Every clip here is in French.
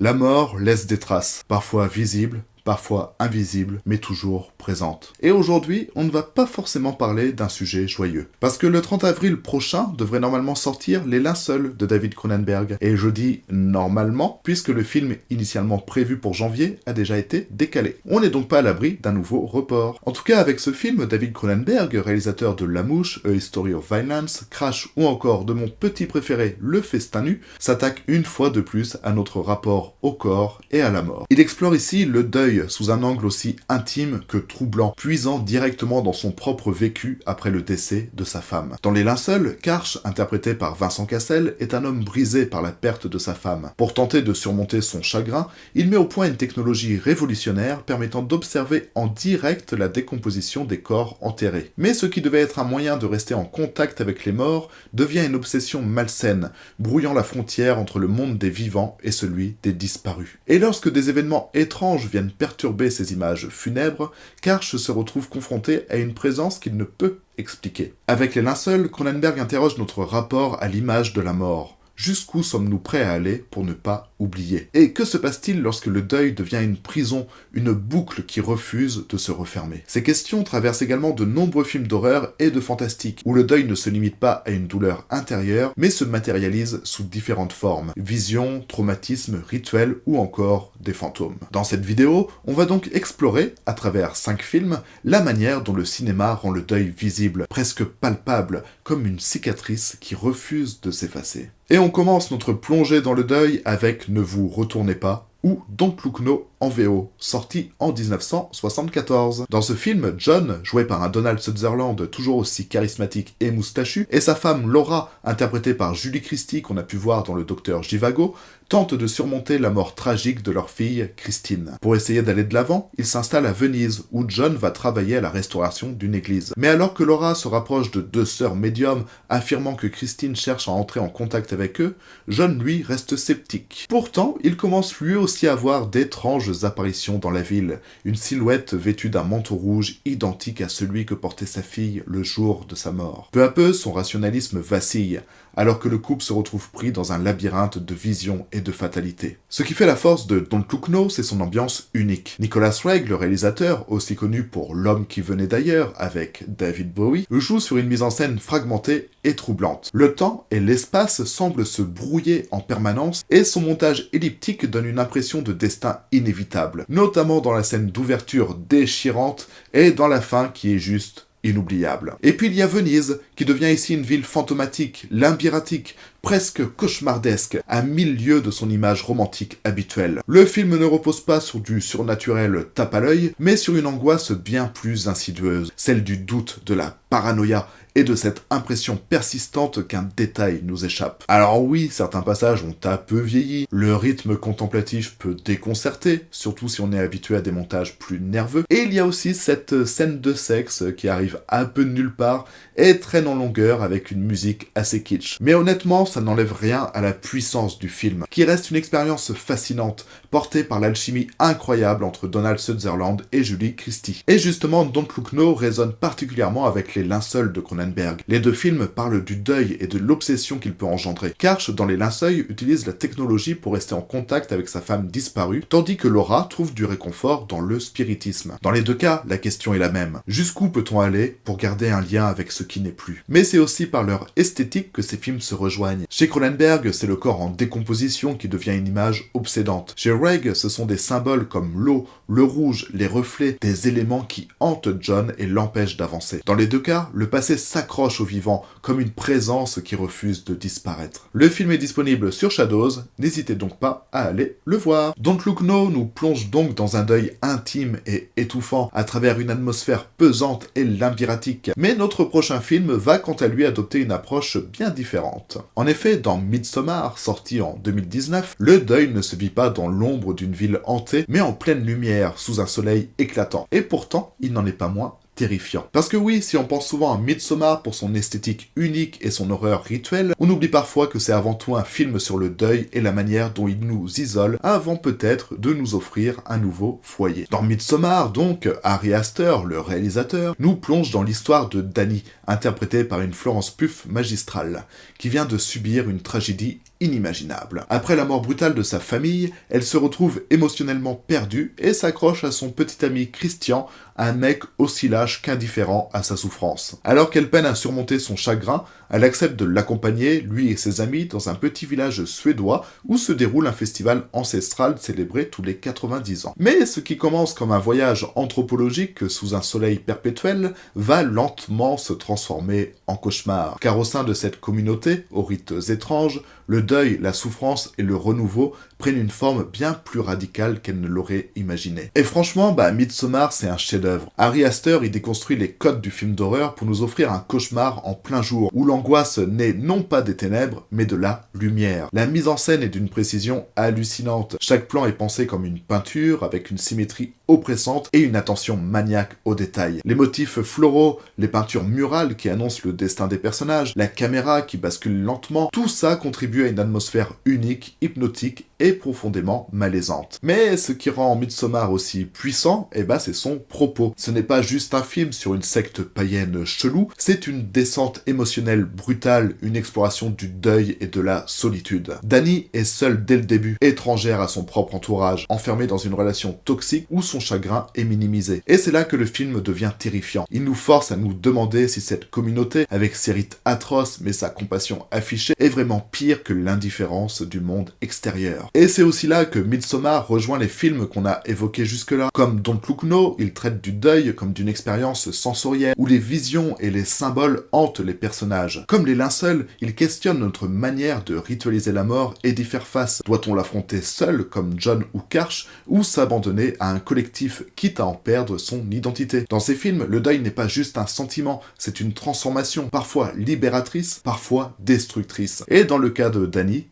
La mort laisse des traces, parfois visibles, parfois invisible, mais toujours présente. Et aujourd'hui, on ne va pas forcément parler d'un sujet joyeux. Parce que le 30 avril prochain devrait normalement sortir Les Linceuls de David Cronenberg. Et je dis normalement, puisque le film initialement prévu pour janvier a déjà été décalé. On n'est donc pas à l'abri d'un nouveau report. En tout cas, avec ce film, David Cronenberg, réalisateur de La Mouche, A History of Violence, Crash ou encore de mon petit préféré, Le Festin nu, s'attaque une fois de plus à notre rapport au corps et à la mort. Il explore ici le deuil sous un angle aussi intime que troublant, puisant directement dans son propre vécu après le décès de sa femme. Dans Les Linceuls, Karch, interprété par Vincent Cassel, est un homme brisé par la perte de sa femme. Pour tenter de surmonter son chagrin, il met au point une technologie révolutionnaire permettant d'observer en direct la décomposition des corps enterrés. Mais ce qui devait être un moyen de rester en contact avec les morts devient une obsession malsaine, brouillant la frontière entre le monde des vivants et celui des disparus. Et lorsque des événements étranges viennent perturber ces images funèbres, Karch se retrouve confronté à une présence qu'il ne peut expliquer. Avec Les Linceuls, Cronenberg interroge notre rapport à l'image de la mort. Jusqu'où sommes-nous prêts à aller pour ne pas oublier? Et que se passe-t-il lorsque le deuil devient une prison, une boucle qui refuse de se refermer? Ces questions traversent également de nombreux films d'horreur et de fantastique, où le deuil ne se limite pas à une douleur intérieure, mais se matérialise sous différentes formes, visions, traumatismes, rituels ou encore des fantômes. Dans cette vidéo, on va donc explorer, à travers 5 films, la manière dont le cinéma rend le deuil visible, presque palpable, comme une cicatrice qui refuse de s'effacer. Et on commence notre plongée dans le deuil avec Ne vous retournez pas, ou Don't Look No en VO, sorti en 1974. Dans ce film, John, joué par un Donald Sutherland toujours aussi charismatique et moustachu, et sa femme Laura, interprétée par Julie Christie qu'on a pu voir dans Le Docteur Zhivago, tentent de surmonter la mort tragique de leur fille, Christine. Pour essayer d'aller de l'avant, ils s'installent à Venise, où John va travailler à la restauration d'une église. Mais alors que Laura se rapproche de 2 sœurs médiums, affirmant que Christine cherche à entrer en contact avec eux, John, lui, reste sceptique. Pourtant, il commence lui aussi à voir d'étranges apparitions dans la ville, une silhouette vêtue d'un manteau rouge identique à celui que portait sa fille le jour de sa mort. Peu à peu, son rationalisme vacille, alors que le couple se retrouve pris dans un labyrinthe de visions et de fatalité. Ce qui fait la force de Don't Look No, c'est son ambiance unique. Nicholas Roeg, le réalisateur, aussi connu pour L'homme qui venait d'ailleurs avec David Bowie, joue sur une mise en scène fragmentée et troublante. Le temps et l'espace semblent se brouiller en permanence et son montage elliptique donne une impression de destin inévitable, notamment dans la scène d'ouverture déchirante et dans la fin qui est juste inoubliable. Et puis il y a Venise, qui devient ici une ville fantomatique, labyrinthique, presque cauchemardesque, à 1000 lieues de son image romantique habituelle. Le film ne repose pas sur du surnaturel tape à l'œil, mais sur une angoisse bien plus insidieuse, celle du doute, de la paranoïa, et de cette impression persistante qu'un détail nous échappe. Alors oui, certains passages ont un peu vieilli, le rythme contemplatif peut déconcerter, surtout si on est habitué à des montages plus nerveux, et il y a aussi cette scène de sexe qui arrive un peu de nulle part et traîne en longueur avec une musique assez kitsch. Mais honnêtement, ça n'enlève rien à la puissance du film, qui reste une expérience fascinante, portée par l'alchimie incroyable entre Donald Sutherland et Julie Christie. Et justement, Don't Look No résonne particulièrement avec Les Linceuls de Cronenberg. Les 2 films parlent du deuil et de l'obsession qu'il peut engendrer. Karch, dans Les Linceuls, utilise la technologie pour rester en contact avec sa femme disparue, tandis que Laura trouve du réconfort dans le spiritisme. Dans les 2 cas, la question est la même. Jusqu'où peut-on aller pour garder un lien avec ce qui n'est plus? Mais c'est aussi par leur esthétique que ces films se rejoignent. Chez Cronenberg, c'est le corps en décomposition qui devient une image obsédante. Chez Roeg, ce sont des symboles comme l'eau, le rouge, les reflets, des éléments qui hantent John et l'empêchent d'avancer. Dans les 2 cas, le passé s'accroche au vivant, comme une présence qui refuse de disparaître. Le film est disponible sur Shadows, n'hésitez donc pas à aller le voir. Don't Look No nous plonge donc dans un deuil intime et étouffant, à travers une atmosphère pesante et labyrinthique. Mais notre prochain film va quant à lui adopter une approche bien différente. En effet, dans Midsommar, sorti en 2019, le deuil ne se vit pas dans l'ombre d'une ville hantée, mais en pleine lumière, sous un soleil éclatant. Et pourtant, il n'en est pas moins terrifiant. Parce que oui, si on pense souvent à Midsommar pour son esthétique unique et son horreur rituelle, on oublie parfois que c'est avant tout un film sur le deuil et la manière dont il nous isole avant peut-être de nous offrir un nouveau foyer. Dans Midsommar, donc, Ari Aster, le réalisateur, nous plonge dans l'histoire de Dani, interprétée par une Florence Pugh magistrale, qui vient de subir une tragédie inimaginable. Après la mort brutale de sa famille, elle se retrouve émotionnellement perdue et s'accroche à son petit ami Christian, un mec aussi lâche qu'indifférent à sa souffrance. Alors qu'elle peine à surmonter son chagrin, elle accepte de l'accompagner, lui et ses amis, dans un petit village suédois où se déroule un festival ancestral célébré tous les 90 ans. Mais ce qui commence comme un voyage anthropologique sous un soleil perpétuel va lentement se transformer en cauchemar. Car au sein de cette communauté, aux rites étranges, le deuil, la souffrance et le renouveau prennent une forme bien plus radicale qu'elle ne l'aurait imaginé. Et franchement, Midsommar, c'est un chef-d'œuvre. Ari Aster y déconstruit les codes du film d'horreur pour nous offrir un cauchemar en plein jour, où l'angoisse naît non pas des ténèbres, mais de la lumière. La mise en scène est d'une précision hallucinante. Chaque plan est pensé comme une peinture, avec une symétrie oppressante et une attention maniaque aux détails. Les motifs floraux, les peintures murales qui annoncent le destin des personnages, la caméra qui bascule lentement, tout ça contribue à une atmosphère unique, hypnotique et profondément malaisante. Mais ce qui rend Midsommar aussi puissant, c'est son propos. Ce n'est pas juste un film sur une secte païenne chelou, c'est une descente émotionnelle brutale, une exploration du deuil et de la solitude. Dani est seule dès le début, étrangère à son propre entourage, enfermée dans une relation toxique où son chagrin est minimisé. Et c'est là que le film devient terrifiant. Il nous force à nous demander si cette communauté, avec ses rites atroces mais sa compassion affichée, est vraiment pire que l'indifférence du monde extérieur. Et c'est aussi là que Midsommar rejoint les films qu'on a évoqués jusque-là. Comme Don't Look Now, il traite du deuil comme d'une expérience sensorielle, où les visions et les symboles hantent les personnages. Comme les linceuls, il questionne notre manière de ritualiser la mort et d'y faire face. Doit-on l'affronter seul, comme John ou Karch, ou s'abandonner à un collectif, quitte à en perdre son identité? Dans ces films, le deuil n'est pas juste un sentiment, c'est une transformation, parfois libératrice, parfois destructrice. Et dans le cas de Dani,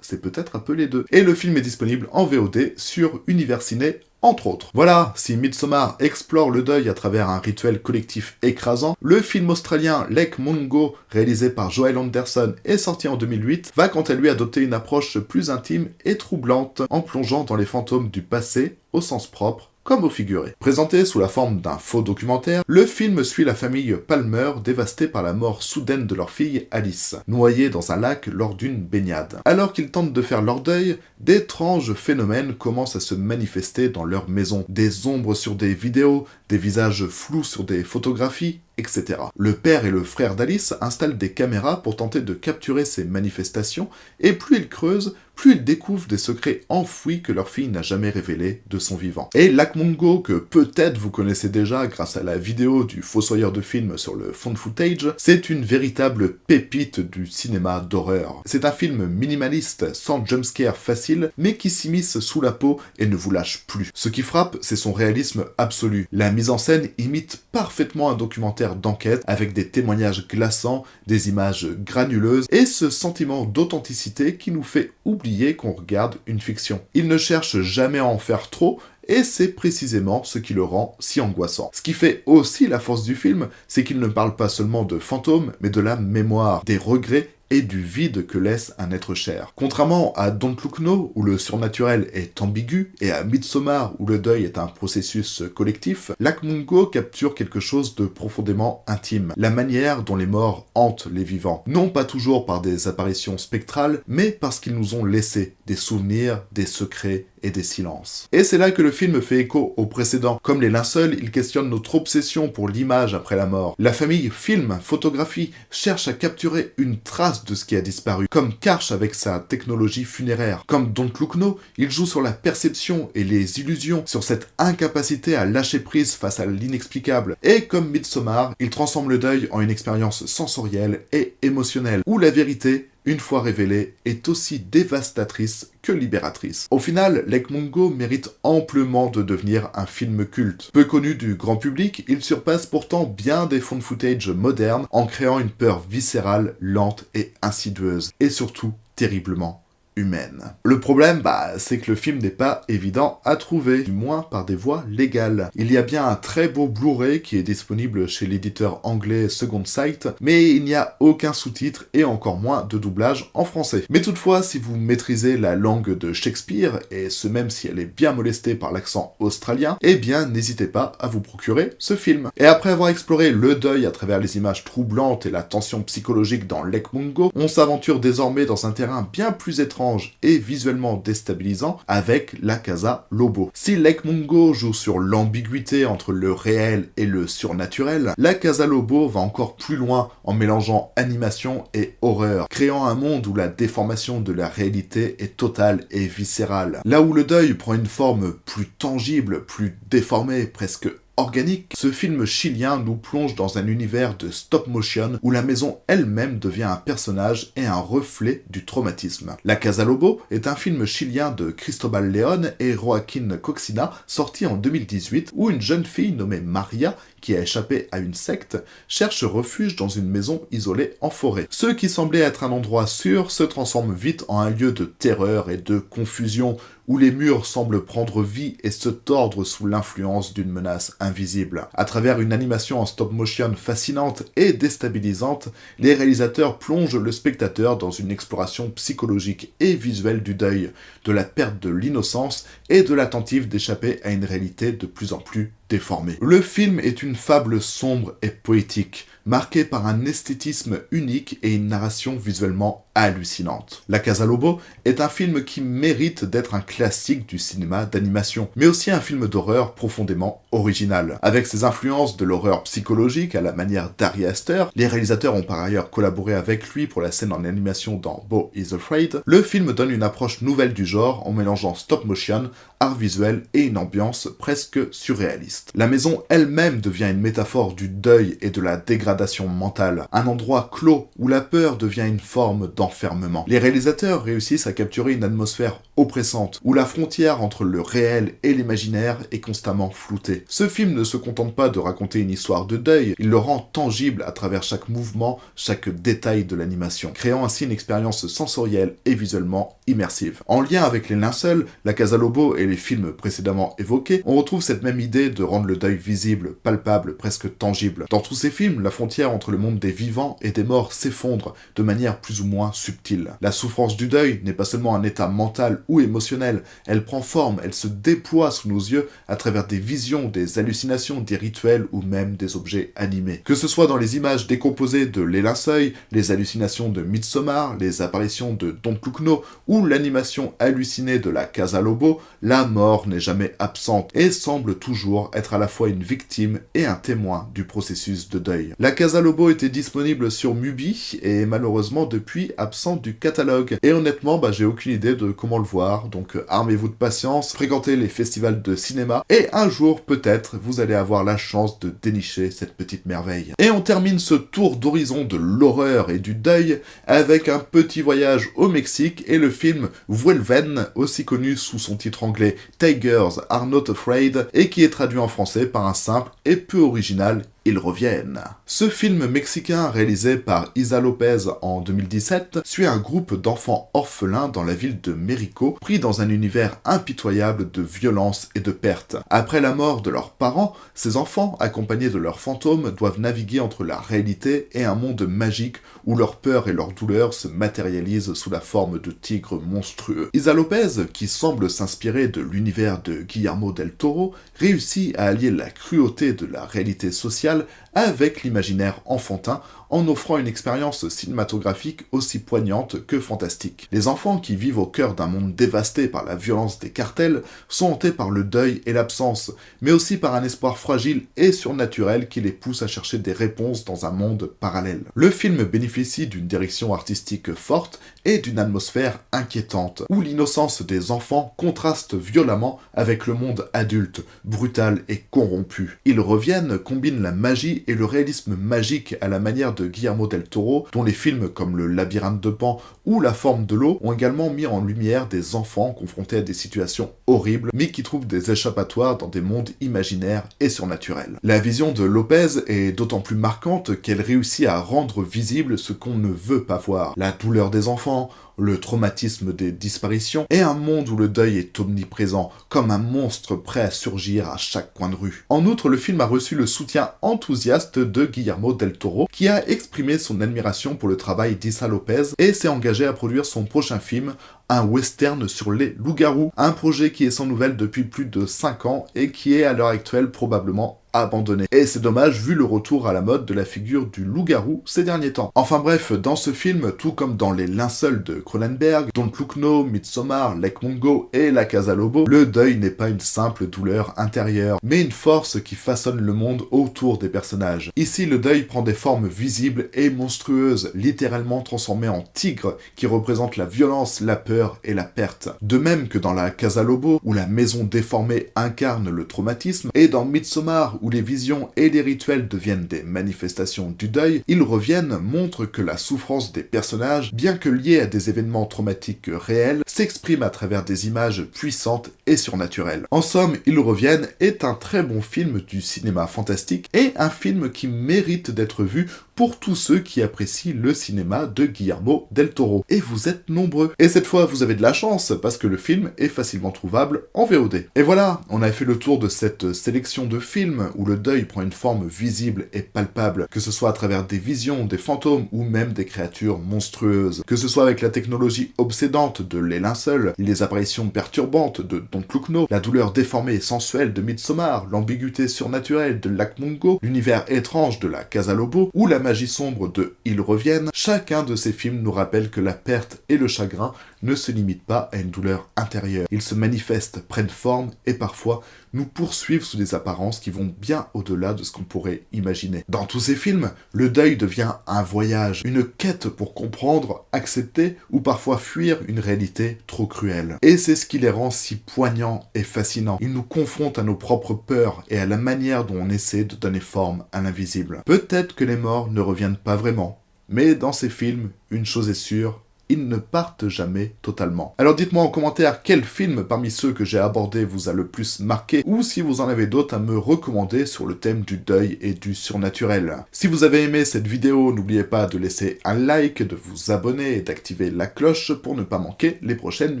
c'est peut-être un peu les deux. Et le film est disponible en VOD sur Univers Ciné, entre autres. Voilà, si Midsommar explore le deuil à travers un rituel collectif écrasant, le film australien Lake Mungo, réalisé par Joel Anderson et sorti en 2008, va quant à lui adopter une approche plus intime et troublante, en plongeant dans les fantômes du passé, au sens propre, comme au figuré. Présenté sous la forme d'un faux documentaire, le film suit la famille Palmer dévastée par la mort soudaine de leur fille Alice, noyée dans un lac lors d'une baignade. Alors qu'ils tentent de faire leur deuil, d'étranges phénomènes commencent à se manifester dans leur maison. Des ombres sur des vidéos, des visages flous sur des photographies, etc. Le père et le frère d'Alice installent des caméras pour tenter de capturer ces manifestations, et plus ils creusent, plus ils découvrent des secrets enfouis que leur fille n'a jamais révélés de son vivant. Et Lake Mungo, que peut-être vous connaissez déjà grâce à la vidéo du fossoyeur de film sur le found footage, c'est une véritable pépite du cinéma d'horreur. C'est un film minimaliste, sans jumpscare facile, mais qui s'immisce sous la peau et ne vous lâche plus. Ce qui frappe, c'est son réalisme absolu. La mise en scène imite parfaitement un documentaire d'enquête, avec des témoignages glaçants, des images granuleuses, et ce sentiment d'authenticité qui nous fait oublier qu'on regarde une fiction. Il ne cherche jamais à en faire trop, et c'est précisément ce qui le rend si angoissant. Ce qui fait aussi la force du film, c'est qu'il ne parle pas seulement de fantômes, mais de la mémoire, des regrets et du vide que laisse un être cher. Contrairement à Don't Look Now, où le surnaturel est ambigu, et à Midsommar, où le deuil est un processus collectif, Lake Mungo capture quelque chose de profondément intime. La manière dont les morts hantent les vivants. Non pas toujours par des apparitions spectrales, mais parce qu'ils nous ont laissé des souvenirs, des secrets et des silences. Et c'est là que le film fait écho au précédent. Comme les linceuls, il questionne notre obsession pour l'image après la mort. La famille filme, photographie, cherche à capturer une trace de ce qui a disparu. Comme Karch avec sa technologie funéraire. Comme Don't Look Now, il joue sur la perception et les illusions, sur cette incapacité à lâcher prise face à l'inexplicable. Et comme Midsommar, il transforme le deuil en une expérience sensorielle et émotionnelle, où la vérité, une fois révélée, est aussi dévastatrice que libératrice. Au final, Lake Mungo mérite amplement de devenir un film culte. Peu connu du grand public, il surpasse pourtant bien des found footage modernes en créant une peur viscérale, lente et insidieuse, et surtout terriblement humaine. Le problème, c'est que le film n'est pas évident à trouver, du moins par des voies légales. Il y a bien un très beau Blu-ray qui est disponible chez l'éditeur anglais Second Sight, mais il n'y a aucun sous-titre et encore moins de doublage en français. Mais toutefois, si vous maîtrisez la langue de Shakespeare, et ce même si elle est bien molestée par l'accent australien, eh bien n'hésitez pas à vous procurer ce film. Et après avoir exploré le deuil à travers les images troublantes et la tension psychologique dans Lake Mungo, on s'aventure désormais dans un terrain bien plus étrange et visuellement déstabilisant avec La Casa Lobo. Si Lake Mungo joue sur l'ambiguïté entre le réel et le surnaturel, La Casa Lobo va encore plus loin en mélangeant animation et horreur, créant un monde où la déformation de la réalité est totale et viscérale. Là où le deuil prend une forme plus tangible, plus déformée, presque organique, ce film chilien nous plonge dans un univers de stop motion où la maison elle-même devient un personnage et un reflet du traumatisme. La Casa Lobo est un film chilien de Cristobal León et Joaquín Coxina, sorti en 2018, où une jeune fille nommée Maria, qui a échappé à une secte, cherche refuge dans une maison isolée en forêt. Ce qui semblait être un endroit sûr se transforme vite en un lieu de terreur et de confusion, où les murs semblent prendre vie et se tordre sous l'influence d'une menace invisible. À travers une animation en stop motion fascinante et déstabilisante, les réalisateurs plongent le spectateur dans une exploration psychologique et visuelle du deuil, de la perte de l'innocence et de l'attentive d'échapper à une réalité de plus en plus déformée. Le film est une fable sombre et poétique, marquée par un esthétisme unique et une narration visuellement hallucinante. La Casa Lobo est un film qui mérite d'être un classique du cinéma d'animation, mais aussi un film d'horreur profondément original. Avec ses influences de l'horreur psychologique à la manière d'Ari Aster, les réalisateurs ont par ailleurs collaboré avec lui pour la scène en animation dans Beau is Afraid, le film donne une approche nouvelle du genre en mélangeant stop motion, art visuel et une ambiance presque surréaliste. La maison elle-même devient une métaphore du deuil et de la dégradation mentale, un endroit clos où la peur devient une forme d'enfermement. Les réalisateurs réussissent à capturer une atmosphère oppressante, où la frontière entre le réel et l'imaginaire est constamment floutée. Ce film ne se contente pas de raconter une histoire de deuil, il le rend tangible à travers chaque mouvement, chaque détail de l'animation, créant ainsi une expérience sensorielle et visuellement immersive. En lien avec les linceuls, La Casa Lobo et les films précédemment évoqués, on retrouve cette même idée de rendre le deuil visible, palpable, presque tangible. Dans tous ces films, la frontière entre le monde des vivants et des morts s'effondre de manière plus ou moins subtile. La souffrance du deuil n'est pas seulement un état mental ou émotionnelle, elle prend forme, elle se déploie sous nos yeux à travers des visions, des hallucinations, des rituels ou même des objets animés. Que ce soit dans les images décomposées de Les Linceuls, les hallucinations de Midsommar, les apparitions de Don Pluckno ou l'animation hallucinée de La Casa Lobo, la mort n'est jamais absente et semble toujours être à la fois une victime et un témoin du processus de deuil. La Casa Lobo était disponible sur Mubi et malheureusement depuis absent du catalogue. Et honnêtement, j'ai aucune idée de comment le voir, donc armez-vous de patience, fréquentez les festivals de cinéma et un jour peut-être vous allez avoir la chance de dénicher cette petite merveille. Et on termine ce tour d'horizon de l'horreur et du deuil avec un petit voyage au Mexique et le film Vuelven, aussi connu sous son titre anglais Tigers Are Not Afraid et qui est traduit en français par un simple et peu original Ils reviennent. Ce film mexicain réalisé par Isa Lopez en 2017 suit un groupe d'enfants orphelins dans la ville de Mérico, pris dans un univers impitoyable de violence et de perte. Après la mort de leurs parents, ces enfants, accompagnés de leurs fantômes, doivent naviguer entre la réalité et un monde magique où leur peur et leur douleur se matérialisent sous la forme de tigres monstrueux. Isa Lopez, qui semble s'inspirer de l'univers de Guillermo del Toro, réussit à allier la cruauté de la réalité sociale avec l'imaginaire enfantin en offrant une expérience cinématographique aussi poignante que fantastique. Les enfants qui vivent au cœur d'un monde dévasté par la violence des cartels sont hantés par le deuil et l'absence, mais aussi par un espoir fragile et surnaturel qui les pousse à chercher des réponses dans un monde parallèle. Le film bénéficie d'une direction artistique forte et d'une atmosphère inquiétante, où l'innocence des enfants contraste violemment avec le monde adulte, brutal et corrompu. Ils reviennent combinent la magie et le réalisme magique à la manière de Guillermo del Toro, dont les films comme Le Labyrinthe de Pan ou La Forme de l'eau ont également mis en lumière des enfants confrontés à des situations horribles, mais qui trouvent des échappatoires dans des mondes imaginaires et surnaturels. La vision de Lopez est d'autant plus marquante qu'elle réussit à rendre visible ce qu'on ne veut pas voir. La douleur des enfants, le traumatisme des disparitions et un monde où le deuil est omniprésent, comme un monstre prêt à surgir à chaque coin de rue. En outre, le film a reçu le soutien enthousiaste de Guillermo del Toro, qui a exprimé son admiration pour le travail d'Issa Lopez et s'est engagé à produire son prochain film, un western sur les loups-garous, un projet qui est sans nouvelles depuis plus de 5 ans et qui est à l'heure actuelle probablement abandonné. Et c'est dommage vu le retour à la mode de la figure du loup-garou ces derniers temps. Enfin bref, dans ce film, tout comme dans Les Linceuls de Cronenberg, Don't Look No, Midsommar, Lake Mungo et La Casa Lobo, le deuil n'est pas une simple douleur intérieure, mais une force qui façonne le monde autour des personnages. Ici, le deuil prend des formes visibles et monstrueuses, littéralement transformées en tigre, qui représentent la violence, la peur et la perte. De même que dans La Casa Lobo, où la maison déformée incarne le traumatisme, et dans Midsommar, où les visions et les rituels deviennent des manifestations du deuil, Ils reviennent montre que la souffrance des personnages, bien que liée à des événements traumatiques réels, s'exprime à travers des images puissantes et surnaturelles. En somme, Ils reviennent est un très bon film du cinéma fantastique et un film qui mérite d'être vu pour tous ceux qui apprécient le cinéma de Guillermo del Toro. Et vous êtes nombreux. Et cette fois, vous avez de la chance, parce que le film est facilement trouvable en VOD. Et voilà, on a fait le tour de cette sélection de films où le deuil prend une forme visible et palpable, que ce soit à travers des visions, des fantômes ou même des créatures monstrueuses. Que ce soit avec la technologie obsédante de Les Linceuls, les apparitions perturbantes de Don't Look No, la douleur déformée et sensuelle de Midsommar, l'ambiguïté surnaturelle de Lake Mungo, l'univers étrange de La Casa Lobo ou la magie sombre de Ils reviennent, chacun de ces films nous rappelle que la perte et le chagrin ne se limitent pas à une douleur intérieure. Ils se manifestent, prennent forme et parfois nous poursuivent sous des apparences qui vont bien au-delà de ce qu'on pourrait imaginer. Dans tous ces films, le deuil devient un voyage, une quête pour comprendre, accepter ou parfois fuir une réalité trop cruelle. Et c'est ce qui les rend si poignants et fascinants. Ils nous confrontent à nos propres peurs et à la manière dont on essaie de donner forme à l'invisible. Peut-être que les morts ne reviennent pas vraiment, mais dans ces films, une chose est sûre, ils ne partent jamais totalement. Alors dites-moi en commentaire quel film parmi ceux que j'ai abordés vous a le plus marqué, ou si vous en avez d'autres à me recommander sur le thème du deuil et du surnaturel. Si vous avez aimé cette vidéo, n'oubliez pas de laisser un like, de vous abonner et d'activer la cloche pour ne pas manquer les prochaines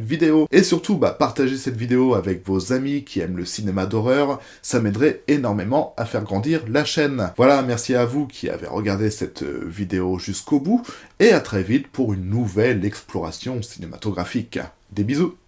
vidéos. Et surtout, partagez cette vidéo avec vos amis qui aiment le cinéma d'horreur, ça m'aiderait énormément à faire grandir la chaîne. Voilà, merci à vous qui avez regardé cette vidéo jusqu'au bout, et à très vite pour une nouvelle exploration cinématographique. Des bisous!